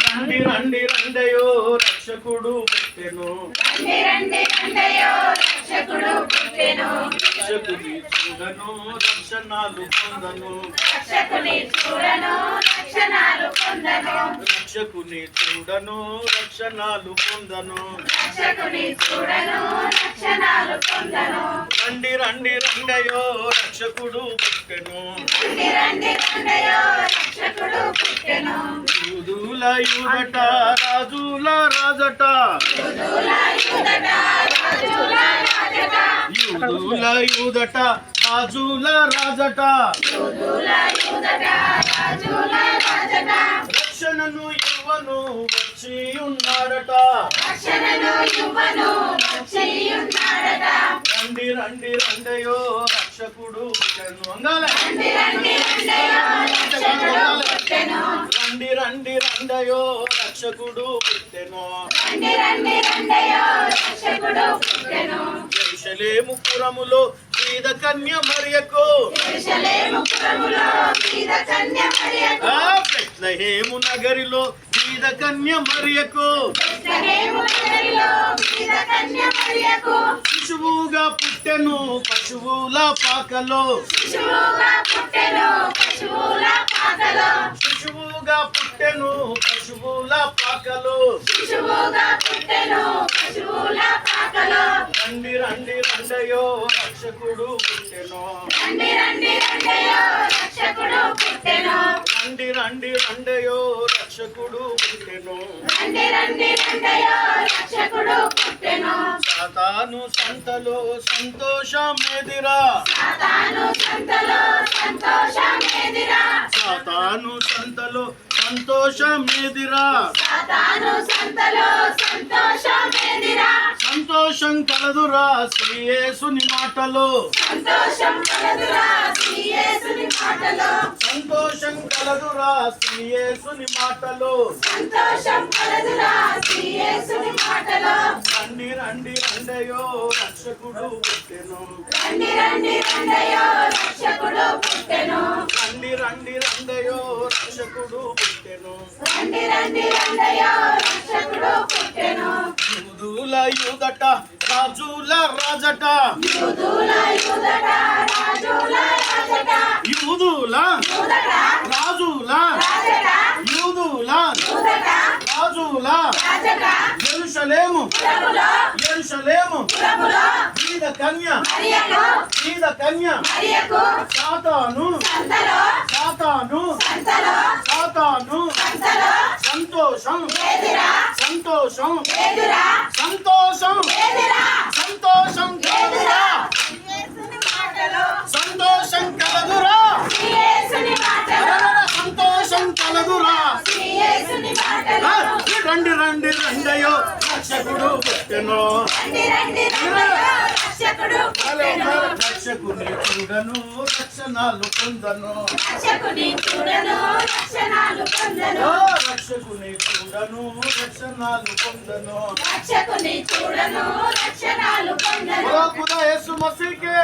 రండి రండి రండయో రక్షకుడు పుట్టెను. రక్షకుని చూడను రక్షణాలు పొందను. రక్షకుని చూడను రక్షణాలు పొందను. రండి రండి రండయో రక్షకుడు పుట్టెను. యూదుల యూదట రాజుల రాజట. యూదుల యూదట రాజుల రాజట. రక్షణను ఇవ్వను వచ్చి ఉన్నాడట. రండి రండి రండయో రక్షకుడు పుట్టెను. రండి రండి రండయో రక్షకుడు పుట్టెను. యెరూషలేము పురములో బీద కన్య మరియకు. బెత్లెహేము నగరిలో బీద కన్య మరియకు. శిశువుగా పుట్టెను పశువుల పాకలో. శిశువుగా పుట్టెను పశువుల పాకలో. రండి రండి రండయో రక్షకుడు పుట్టెను. రండి రండి రండయో రక్షకుడు పుట్టెను. సాతాను సంతలో సంతోషమేదిరా. సాతాను సంతలో సంతోషమేదిరా. సంతోషం కలదురా శ్రీ యేసుని మాటలో. సంతోషం కలదురా శ్రీ యేసుని మాటలో. రండి రండి రండయో రక్షకుడు పుట్టెను. రండి రండి రండయో రక్షకుడు పుట్టెను. యూదుల యూదట రాజుల రాజట. యూదుల రాజుల యెరూషలేము బీద కన్య సాతాను సంతోషం కలదురా. రండి రండి రండయో రక్షకుడు పుట్టెను. రక్షకుని చూడను రక్షణాలు పొందను. రక్షకుని చూడను రక్షణాలు పొందను. ఖుదా యేసు మసీహ్ కే